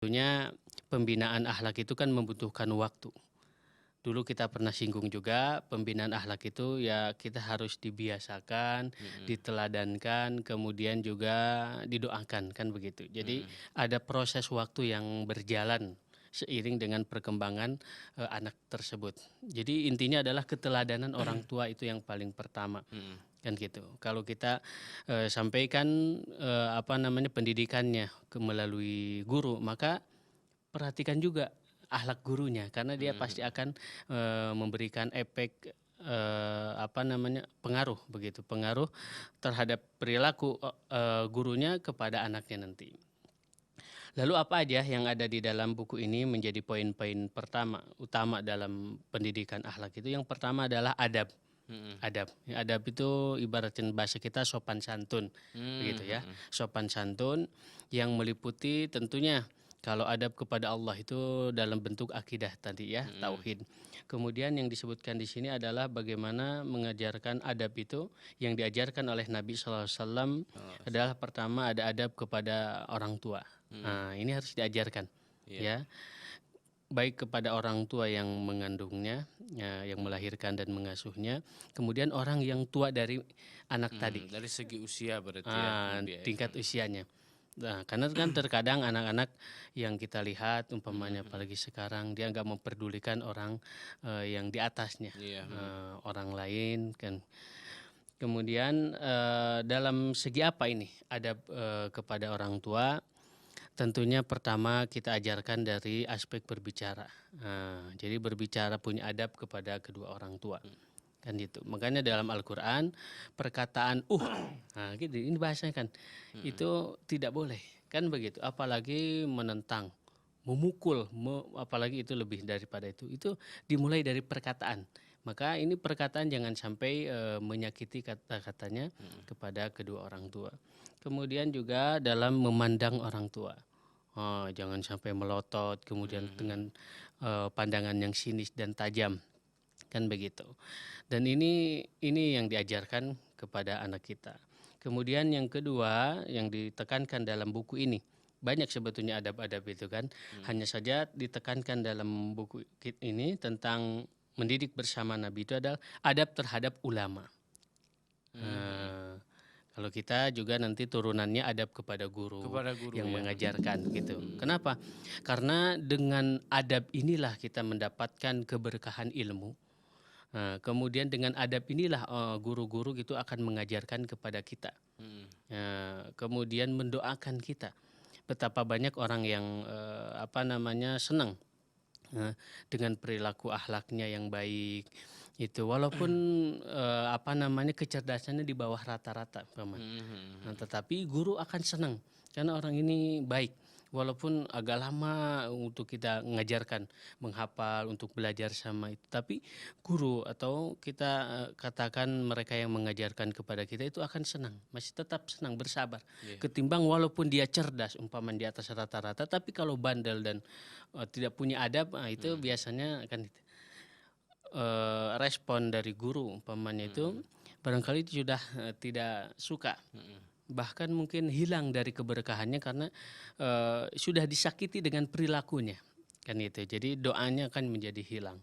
Tentunya pembinaan akhlak itu kan membutuhkan waktu. Dulu kita pernah singgung juga, pembinaan akhlak itu ya kita harus dibiasakan, Mhm, diteladankan, kemudian juga didoakan, kan begitu. Jadi mhm, ada proses waktu yang berjalan seiring dengan perkembangan anak tersebut. Jadi intinya adalah keteladanan orang tua itu yang paling pertama, mhm, kan gitu. Kalau kita sampaikan pendidikannya melalui guru, maka perhatikan juga akhlak gurunya karena dia mhm, pasti mhm. akan memberikan efek pengaruh begitu, pengaruh terhadap perilaku gurunya kepada anaknya nanti. Lalu apa aja yang ada di dalam buku ini menjadi poin-poin utama dalam pendidikan akhlak itu? Yang pertama adalah adab. Mhm. Adab itu ibaratin bahasa kita sopan santun, begitu ya. Mhm. Sopan santun yang meliputi tentunya kalau adab kepada Allah itu dalam bentuk akidah tadi ya, Mhm. tauhid. Kemudian yang disebutkan di sini adalah bagaimana mengajarkan adab itu yang diajarkan oleh Nabi SAW Oh, adalah pertama ada adab kepada orang tua. mhm. Nah, ini harus diajarkan Iya. ya, baik kepada orang tua yang mengandungnya, ya, yang Mhm. melahirkan dan mengasuhnya, kemudian orang yang tua dari anak tadi, Dari segi usia berarti ya lebih ya? tingkat usianya. Nah, karena kan terkadang anak-anak yang kita lihat Mhm, umpamanya mhm. apalagi sekarang dia nggak memperdulikan orang yang di atasnya, Iya, mhm. orang lain kan. Kemudian dalam segi apa ini adab kepada orang tua? Tentunya pertama kita ajarkan dari aspek berbicara. Jadi berbicara punya adab kepada kedua orang tua, Mhm, kan gitu. Makanya dalam Al-Qur'an perkataan nah gitu ini bahasanya kan, mhm. itu tidak boleh, kan begitu. Apalagi menentang, memukul, apalagi itu lebih daripada itu dimulai dari perkataan. Maka ini perkataan jangan sampai menyakiti kata-katanya Mhm. kepada kedua orang tua. Kemudian juga dalam memandang orang tua. Oh, jangan sampai melotot, kemudian Mhm, dengan pandangan yang sinis dan tajam, kan begitu. Dan ini yang diajarkan kepada anak kita. Kemudian yang kedua yang ditekankan dalam buku ini, banyak sebetulnya adab-adab itu kan, mhm, hanya saja ditekankan dalam buku ini tentang mendidik bersama Nabi itu adalah adab terhadap ulama. mhm, mhm. Eh, Kalau kita juga nanti turunannya adab kepada guru Kepada guru yang ya? mengajarkan gitu. Mhm, Kenapa? Karena dengan adab inilah kita mendapatkan keberkahan ilmu. Kemudian dengan adab inilah guru-guru gitu akan mengajarkan kepada kita. mhm, Kemudian mendoakan kita. Betapa banyak orang yang senang dengan perilaku akhlaknya yang baik itu walaupun kecerdasannya di bawah rata-rata paman. mhm, mhm, Nah, mhm. tetapi guru akan senang karena orang ini baik. Walaupun agak lama untuk kita mengajarkan, menghafal, untuk belajar sama itu. Tapi guru atau kita katakan mereka yang mengajarkan kepada kita itu akan senang. Masih tetap senang, bersabar. Iya. Ketimbang walaupun dia cerdas, umpama di atas rata-rata. Tapi kalau bandel dan tidak punya adab, itu Mhm, biasanya akan respon dari guru umpamanya itu mhm, barangkali sudah tidak suka, mhm. bahkan mungkin hilang dari keberkahannya karena sudah disakiti dengan perilakunya, kan itu. Jadi doanya akan menjadi hilang.